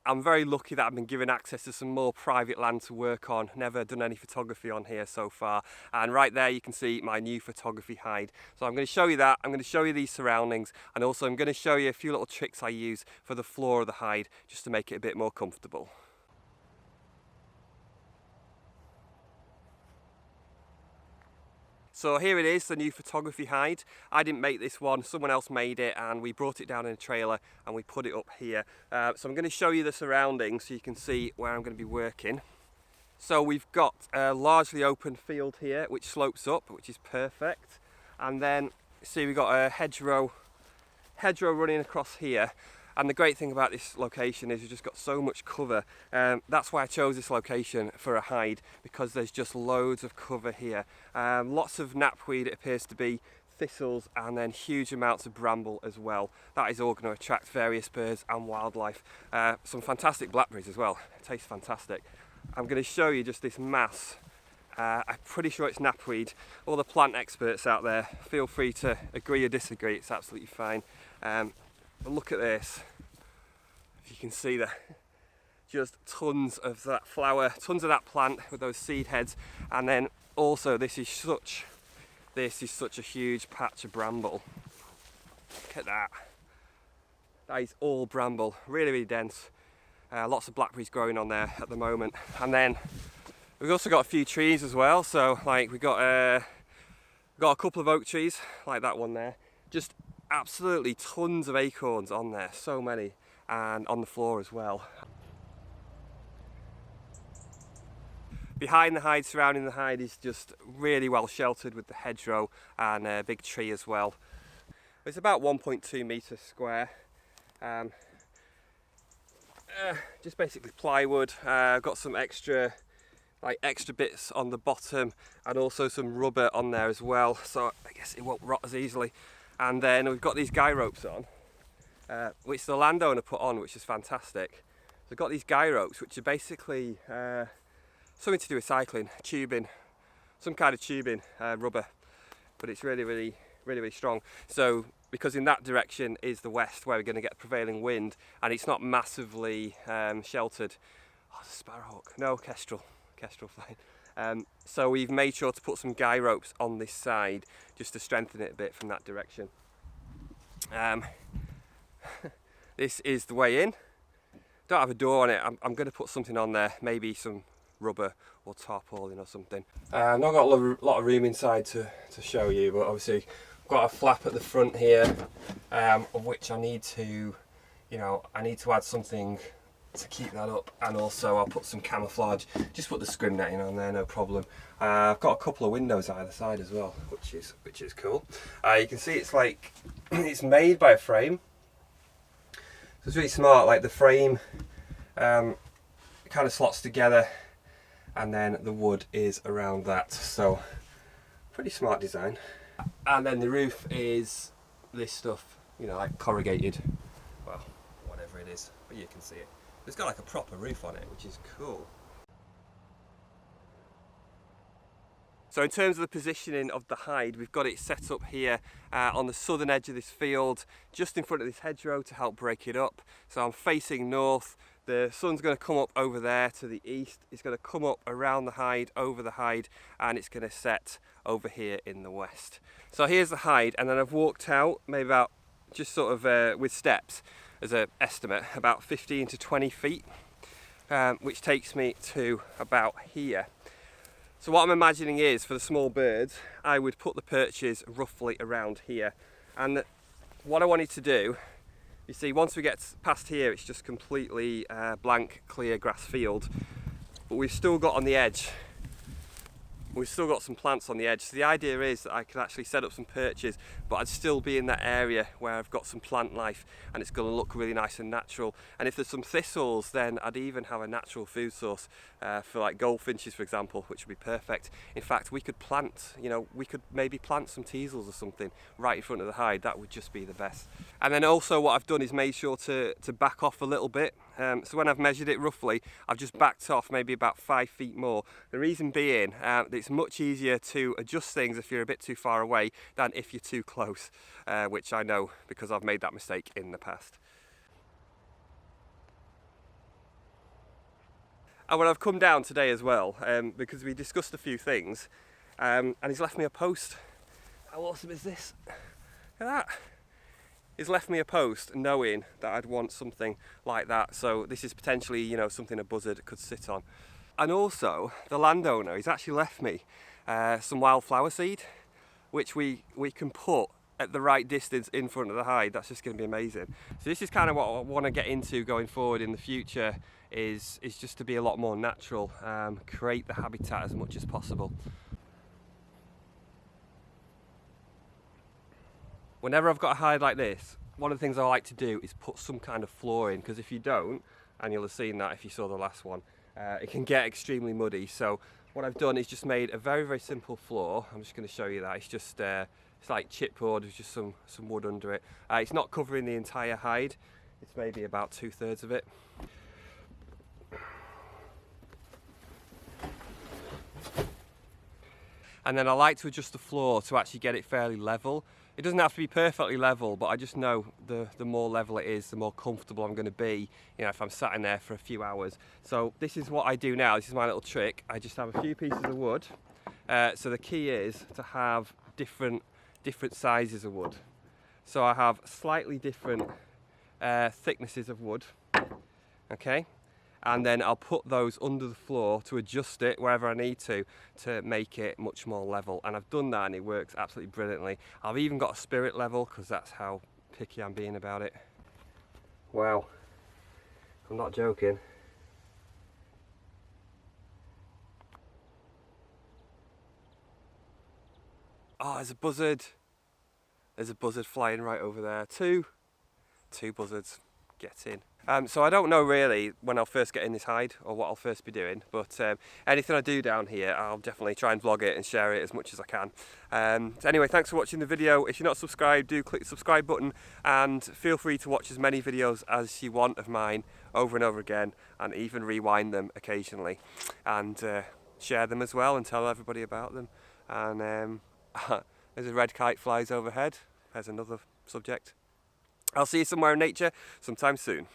I'm very lucky that I've been given access to some more private land to work on. Never done any photography on here so far. And right there you can see my new photography hide. So I'm going to show you that, I'm going to show you these surroundings, and also I'm going to show you a few little tricks I use for the floor of the hide just to make it a bit more comfortable. So here it is, the new photography hide. I didn't make this one, someone else made it, and we brought it down in a trailer and we put it up here. So I'm going to show you the surroundings so you can see where I'm going to be working. So we've got a largely open field here which slopes up, which is perfect. And then see we've got a hedgerow running across here. And the great thing about this location is you've just got so much cover. That's why I chose this location for a hide, because there's just loads of cover here. Lots of knapweed, it appears to be, thistles, and then huge amounts of bramble as well. That is all going to attract various birds and wildlife. Some fantastic blackberries as well. It tastes fantastic. I'm going to show you just this mass. I'm pretty sure it's knapweed. All the plant experts out there, feel free to agree or disagree, it's absolutely fine. But look at this, if you can see that, just tons of that flower, tons of that plant with those seed heads, and then also this is such a huge patch of bramble. Look at that. That is all bramble, really, really dense. Lots of blackberries growing on there at the moment, and then we've also got a few trees as well. So like we've got a couple of oak trees, like that one there. Just absolutely tons of acorns on there, so many, and on the floor as well. Behind the hide, surrounding the hide, is just really well sheltered with the hedgerow and a big tree as well. It's about 1.2 metres square. Just basically plywood. I've got some extra bits on the bottom, and also some rubber on there as well, so I guess it won't rot as easily. And then we've got these guy ropes on, which the landowner put on, which is fantastic. So we've got these guy ropes, which are basically something to do with cycling, tubing, some kind of tubing, rubber, but it's really, really, really, really strong. So because in that direction is the west, where we're going to get prevailing wind, and it's not massively sheltered. Oh, it's a sparrowhawk. No, kestrel flying. So we've made sure to put some guy ropes on this side just to strengthen it a bit from that direction. This is the way in. Don't have a door on it. I'm going to put something on there, maybe some rubber or tarpaulin or something. I've not got a lot of room inside to show you, but obviously I've got a flap at the front here, of which I need to add something to keep that up, and also I'll put some camouflage, just put the scrim netting on there, no problem. I've got a couple of windows either side as well, which is cool. You can see it's like it's made by a frame, so it's really smart. Like the frame kind of slots together, and then the wood is around that, so pretty smart design. And then the roof is this stuff, like corrugated, well, whatever it is, but you can see it. It's got like a proper roof on it, which is cool. So in terms of the positioning of the hide, we've got it set up here on the southern edge of this field, just in front of this hedgerow to help break it up. So I'm facing north. The sun's going to come up over there to the east. It's going to come up around the hide, over the hide, and it's going to set over here in the west. So here's the hide, and then I've walked out maybe about, just sort of with steps, as an estimate, about 15 to 20 feet, which takes me to about here. So what I'm imagining is, for the small birds, I would put the perches roughly around here. And what I wanted to do, you see, once we get past here, it's just completely blank, clear grass field. But we've still got on the edge, we've still got some plants on the edge. So the idea is that I could actually set up some perches, but I'd still be in that area where I've got some plant life, and it's going to look really nice and natural. And if there's some thistles, then I'd even have a natural food source for like goldfinches, for example, which would be perfect. In fact, we could plant, we could maybe plant some teasels or something right in front of the hide. That would just be the best. And then also what I've done is made sure to back off a little bit. So when I've measured it roughly, I've just backed off maybe about 5 feet more. The reason being, it's much easier to adjust things if you're a bit too far away than if you're too close, which I know because I've made that mistake in the past. And when I've come down today as well, because we discussed a few things, and he's left me a post. How awesome is this? Look at that. He's left me a post knowing that I'd want something like that. So this is potentially, you know, something a buzzard could sit on. And also, the landowner, he's actually left me some wildflower seed, which we can put at the right distance in front of the hide. That's just going to be amazing. So this is kind of what I want to get into going forward in the future, is just to be a lot more natural, create the habitat as much as possible. Whenever I've got a hide like this, one of the things I like to do is put some kind of floor in, because if you don't, and you'll have seen that if you saw the last one, it can get extremely muddy. So what I've done is just made a very, very simple floor. I'm just going to show you that. It's just it's like chipboard with just some wood under it. It's not covering the entire hide. It's maybe about 2/3 of it. And then I like to adjust the floor to actually get it fairly level. It doesn't have to be perfectly level, but I just know the more level it is, the more comfortable I'm going to be, you know, if I'm sat in there for a few hours. So this is what I do now. This is my little trick. I just have a few pieces of wood. So the key is to have different sizes of wood. So I have slightly different thicknesses of wood. Okay. And then I'll put those under the floor to adjust it wherever I need to make it much more level. And I've done that and it works absolutely brilliantly. I've even got a spirit level, because that's how picky I'm being about it. Wow, I'm not joking. Oh, there's a buzzard. There's a buzzard flying right over there. Two buzzards. Get in. So I don't know really when I'll first get in this hide or what I'll first be doing, but anything I do down here, I'll definitely try and vlog it and share it as much as I can. So anyway, thanks for watching the video. If you're not subscribed, do click the subscribe button, and feel free to watch as many videos as you want of mine over and over again, and even rewind them occasionally, and share them as well and tell everybody about them. And there's a red kite flies overhead. There's another subject. I'll see you somewhere in nature sometime soon.